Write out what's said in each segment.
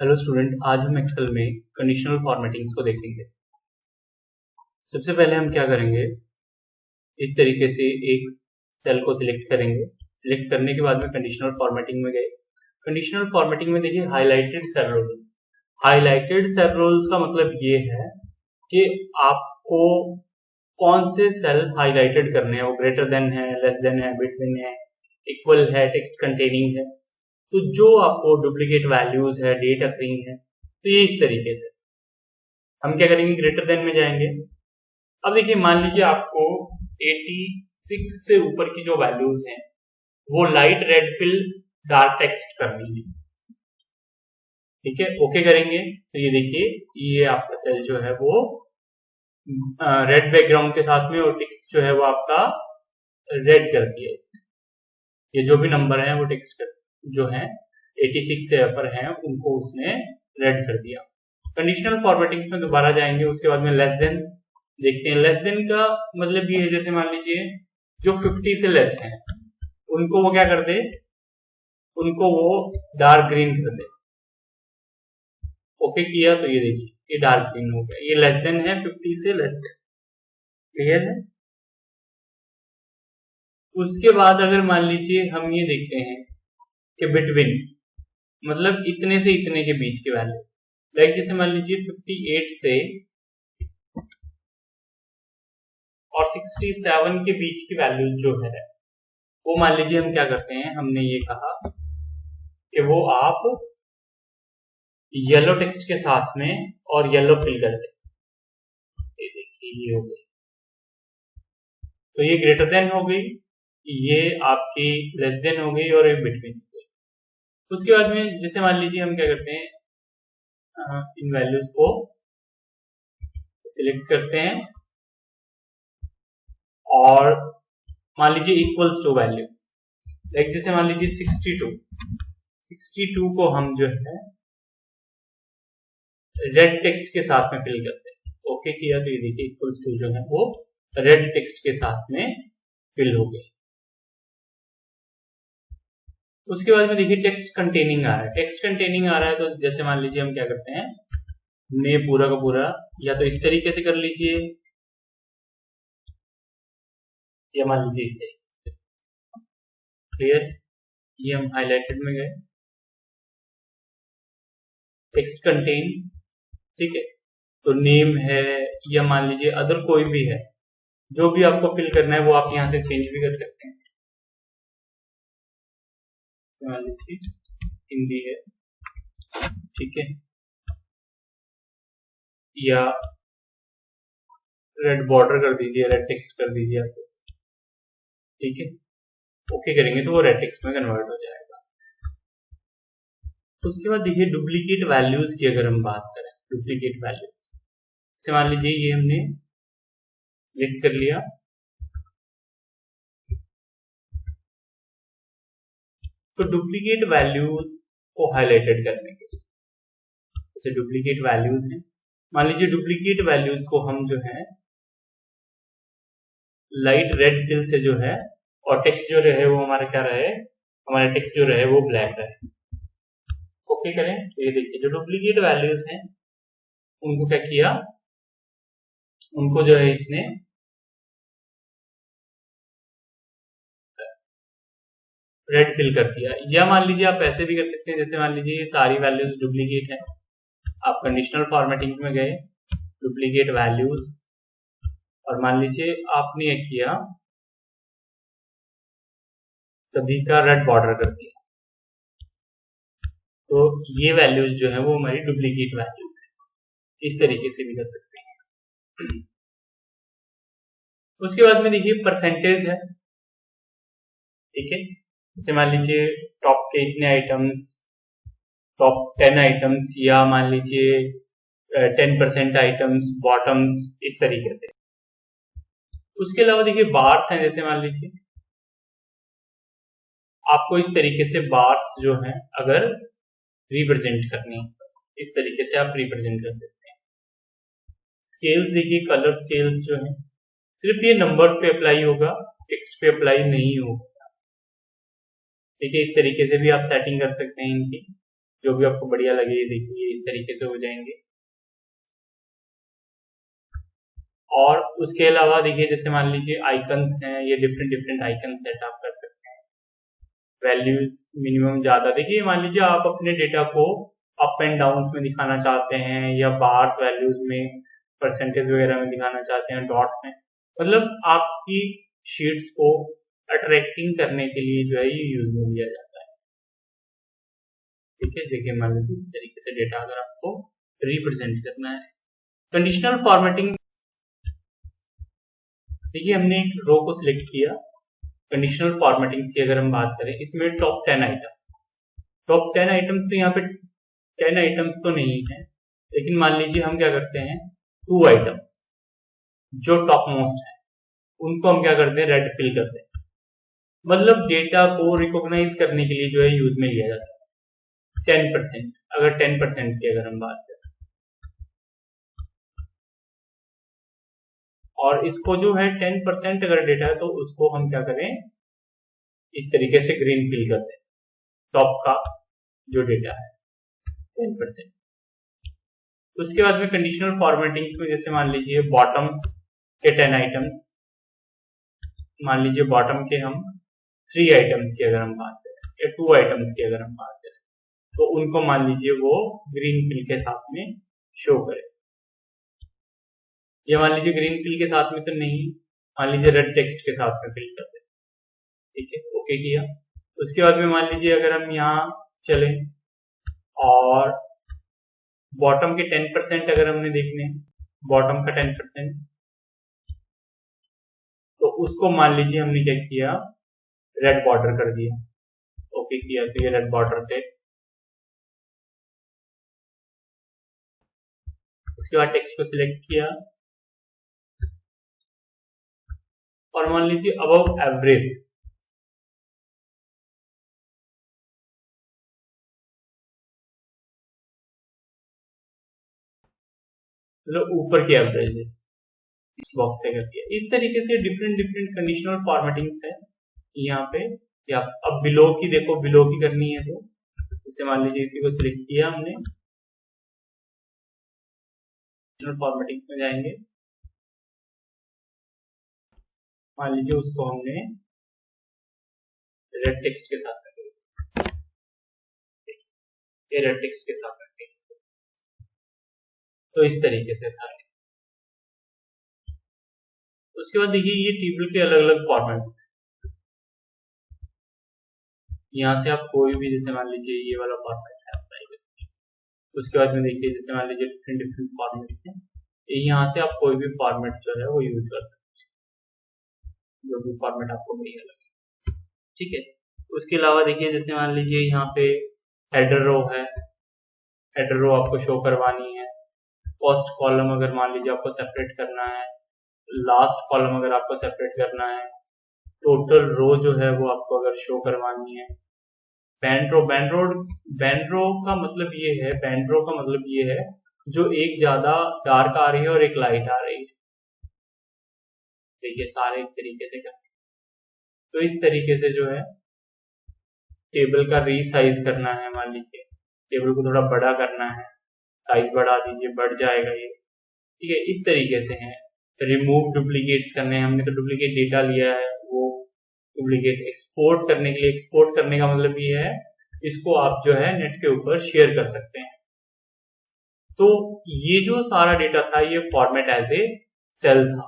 Hello student, आज हम Excel में कंडीशनल फॉर्मेटिंग्स को देखेंगे। सबसे पहले हम क्या करेंगे, इस तरीके से एक सेल को सिलेक्ट करेंगे। सिलेक्ट करने के बाद में कंडीशनल फॉर्मेटिंग में गए। कंडीशनल फॉर्मेटिंग में देखिए highlighted cell rules. Highlighted cell rules का मतलब ये है कि आपको कौन से सेल हाईलाइटेड करने हैं, वो ग्रेटर देन है, लेस देन है, बिटवीन है, इक्वल है, टेक्स्ट कंटेनिंग है। तो जो आपको डुप्लीकेट वैल्यूज है, डेट अकरिंग है, तो ये इस तरीके से हम क्या करेंगे, ग्रेटर देन में जाएंगे। अब देखिए, मान लीजिए आपको 86 से ऊपर की जो वैल्यूज हैं वो light red fill dark text करनी है। ठीक है, ओके करेंगे तो ये देखिए, ये आपका सेल जो है वो रेड बैकग्राउंड के साथ में, और टेक्स्ट जो है वो आपका रेड कर दिया इसने। ये जो भी नंबर है वो टेक्स्ट जो है 86 से ऊपर है उनको उसने रेड कर दिया। कंडीशनल फॉर्मेटिंग में दोबारा जाएंगे, उसके बाद में लेस देन देखते हैं। लेस देन का मतलब ये है, जैसे मान लीजिए जो 50 से लेस है उनको वो क्या कर दे, उनको वो डार्क ग्रीन कर दे। ओके किया तो ये देखिए, ये डार्क ग्रीन हो गया। ये लेस देन है, 50 से लेस है। क्लियर है। उसके बाद अगर मान लीजिए हम ये देखते हैं कि बिटवीन मतलब इतने से इतने के बीच की वैल्यू, लाइक जैसे मान लीजिए 58 से और 67 के बीच की वैल्यू जो है वो मान लीजिए हम क्या करते हैं, हमने ये कहा कि वो आप येलो टेक्स्ट के साथ में और येलो फिल कर दें। ये देखिए, ये हो गई, तो ये ग्रेटर देन हो गई, ये आपकी लेस देन हो गई और एक बिटवीन हो गई। उसके बाद में जैसे मान लीजिए हम क्या करते हैं, इन वैल्यूज को सिलेक्ट करते हैं और मान लीजिए इक्वल्स टू वैल्यू, लाइक जैसे मान लीजिए 62 को हम जो है रेड टेक्स्ट के साथ में फिल करते हैं। ओके किया तो ये देखिए इक्वल्स टू जो है वो रेड टेक्स्ट के साथ में फिल हो गई। उसके बाद में देखिए टेक्स्ट कंटेनिंग आ रहा है। टेक्स्ट कंटेनिंग आ रहा है तो जैसे मान लीजिए हम क्या करते हैं, ने पूरा का पूरा या तो इस तरीके से कर लीजिए या मान लीजिए इस तरीके से। क्लियर। ये हम हाईलाइटेड में गए, टेक्स्ट कंटेन्स। ठीक है, तो नेम है या मान लीजिए अदर कोई भी है, जो भी आपको फिल करना है वो आप यहां से चेंज भी कर सकते हैं। मान लीजिए हिंदी है, ठीक है, या रेड बॉर्डर कर दीजिए, रेड टेक्स्ट कर दीजिए आप, ठीक है। ओके करेंगे तो वो रेड टेक्स्ट में कन्वर्ट हो जाएगा। तो उसके बाद देखिए डुप्लीकेट वैल्यूज की अगर हम बात करें, डुप्लीकेट वैल्यूज से मान लीजिए ये हमने सिलेक्ट कर लिया, तो डुप्लीकेट वैल्यूज को हाईलाइटेड करने के लिए, जैसे डुप्लीकेट वैल्यूज हैं, मान लीजिए डुप्लीकेट वैल्यूज को हम जो है लाइट रेड फिल से जो है, और टेक्स्ट जो रहे वो हमारा क्या रहे, हमारा टेक्स्ट जो रहे वो ब्लैक रहे। ओके करें तो ये देखिए जो डुप्लीकेट वैल्यूज हैं उनको क्या किया, उनको जो है इसने रेड फिल कर दिया। या मान लीजिए आप ऐसे भी कर सकते हैं, जैसे मान लीजिए ये सारी वैल्यूज डुप्लीकेट है, आप कंडीशनल फॉर्मेटिंग में गए, डुप्लीकेट वैल्यूज, और मान लीजिए आपने ये किया, सभी का रेड बॉर्डर कर दिया, तो ये वैल्यूज जो है वो हमारी डुप्लीकेट वैल्यूज है। इस तरीके से भी कर सकते हैं। उसके बाद में देखिए परसेंटेज है, ठीक है, जैसे मान लीजिए टॉप के इतने आइटम्स, टॉप 10 आइटम्स, या मान लीजिए 10% आइटम्स, बॉटम्स, इस तरीके से। उसके अलावा देखिए बार्स हैं, जैसे मान लीजिए आपको इस तरीके से बार्स जो हैं अगर रिप्रेजेंट करनी है, इस तरीके से आप रिप्रेजेंट कर सकते हैं। स्केल्स देखिए, कलर स्केल्स जो है सिर्फ ये नंबर्स पे अप्लाई होगा, टेक्स्ट पे अप्लाई नहीं होगा। ठीक है, इस तरीके से भी आप सेटिंग कर सकते हैं इनकी। जो भी आपको बढ़िया लगे देखिए इस तरीके से हो जाएंगे। और उसके अलावा देखिए जैसे मान लीजिए आइकन्स हैं, ये डिफरेंट डिफरेंट आइकन सेट आप कर सकते हैं। वैल्यूज मिनिमम ज्यादा, देखिए मान लीजिए आप अपने डेटा को अप एंड डाउन में दिखाना चाहते हैं या बार्स वैल्यूज में परसेंटेज वगैरह में दिखाना चाहते हैं, डॉट्स में, मतलब आपकी शीट्स को अट्रैक्टिंग करने के लिए जो है ये यूज में लिया जाता है। ठीक है, देखिए मान लीजिए इस तरीके से डेटा अगर आपको रिप्रेजेंट करना है। कंडीशनल फॉर्मेटिंग, देखिए हमने एक रो को सिलेक्ट किया। कंडीशनल फॉर्मेटिंग की अगर हम बात करें, इसमें टॉप 10 आइटम्स, टॉप 10 आइटम्स तो यहाँ पे 10 आइटम्स तो नहीं है, लेकिन मान लीजिए हम क्या करते हैं 2 आइटम्स जो टॉप मोस्ट है उनको हम क्या करते हैं रेड फिल करते हैं, मतलब डेटा को रिकॉग्नाइज करने के लिए जो है यूज में लिया जाता है। 10%, अगर 10% की अगर हम बात करें, और इसको जो है 10% अगर डेटा है तो उसको हम क्या करें इस तरीके से ग्रीन फिल करते हैं, टॉप का जो डेटा है 10%। उसके बाद में कंडीशनल फॉर्मेटिंग्स में जैसे मान लीजिए बॉटम के 10 आइटम्स, मान लीजिए बॉटम के हम 3 आइटम्स की अगर हम बात करें या 2 आइटम्स की अगर हम बात करें तो उनको मान लीजिए वो ग्रीन फिल के साथ में शो करें, या मान लीजिए ग्रीन फिल के साथ में तो नहीं, मान लीजिए रेड टेक्स्ट के साथ में फिल कर दें। ठीक है, ओके किया। उसके बाद में मान लीजिए अगर हम यहाँ चलें और बॉटम के 10% अगर हमने देखने, बॉटम का 10%, तो उसको मान लीजिए हमने क्या किया रेड बॉर्डर कर दिया, ओके किया, तो ये रेड बॉर्डर से। उसके बाद टेक्स्ट को सिलेक्ट किया और मान लीजिए अबव एवरेज, मतलब ऊपर की एवरेज इस बॉक्स से कर दिया। इस तरीके से डिफरेंट डिफरेंट कंडीशनल फॉर्मेटिंग्स है यहाँ पे। या अब बिलो की देखो, बिलो की करनी है तो जैसे मान लीजिए इसी को सिलेक्ट किया हमने, फॉर्मेटिंग में जाएंगे, मान लीजिए उसको हमने रेड टेक्स्ट के साथ रखेंगे, ये रेड टेक्स्ट के साथ रखेंगे, तो इस तरीके से था। उसके बाद देखिए ये टेबल के अलग अलग फॉर्मेट्स हैं, यहाँ से आप कोई भी, जैसे मान लीजिए ये वाला फॉर्मेट है अप्लाई करिए। उसके बाद में देखिए जैसे मान लीजिए डिफरेंट डिफरेंट फॉर्मेट्स हैं, यहाँ से आप कोई भी फॉर्मेट जो है वो यूज कर सकते हैं, जो भी फॉर्मेट आपको बढ़िया लगे। ठीक है, उसके अलावा देखिए जैसे मान लीजिए यहाँ पे हेडर रो है, हेडर रो आपको शो करवानी है। फर्स्ट कॉलम अगर मान लीजिए आपको सेपरेट करना है, लास्ट कॉलम अगर आपको सेपरेट करना है, टोटल रो जो है वो आपको अगर शो करवानी है। बैंड रो, बैंड रो का मतलब ये है, बैंड रो का मतलब ये है जो एक ज्यादा डार्क आ रही है और एक लाइट आ रही है। देखिए सारे एक तरीके से करते हैं, तो इस तरीके से जो है टेबल का रीसाइज करना है, मान लीजिए टेबल को थोड़ा बड़ा करना है, साइज बढ़ा दीजिए, बढ़ जाएगा ये। ठीक है, इस तरीके से है। रिमूव डुप्लीकेट्स करने हैं, हमने तो डुप्लीकेट डेटा लिया है, वो डुप्लीकेट एक्सपोर्ट करने के लिए, एक्सपोर्ट करने का मतलब ये है इसको आप जो है नेट के ऊपर शेयर कर सकते हैं। तो ये जो सारा डेटा था ये फॉर्मेट एज ए सेल था।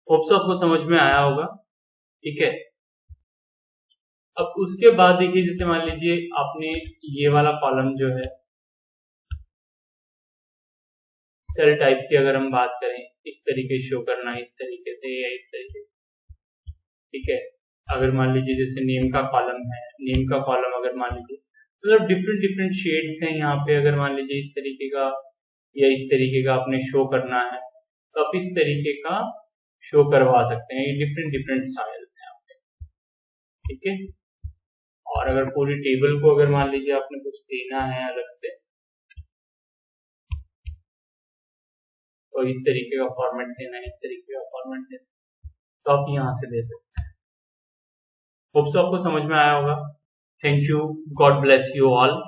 होप्स आपको समझ में आया होगा। ठीक है, अब उसके बाद देखिए जैसे मान लीजिए आपने ये वाला कॉलम जो है सेल टाइप की अगर हम बात करें, इस तरीके शो करना है, इस तरीके से या इस तरीके से। ठीक है, अगर मान लीजिए जैसे नेम का कॉलम है, नेम का कॉलम अगर मान लीजिए, मतलब डिफरेंट डिफरेंट शेड्स हैं यहाँ पे, अगर मान लीजिए इस तरीके का या इस तरीके का आपने शो करना है तो आप इस तरीके का शो करवा सकते हैं। ये डिफरेंट डिफरेंट स्टाइल्स हैं यहाँ पे। ठीक है, और अगर पूरी टेबल को अगर मान लीजिए आपने कुछ देना है अलग से, तो इस तरीके का फॉर्मेट देना है, इस तरीके का फॉर्मेट देना है, तो आप यहाँ से दे सकते हैं। होप सो आपको समझ में आया होगा। Thank you. God bless you all.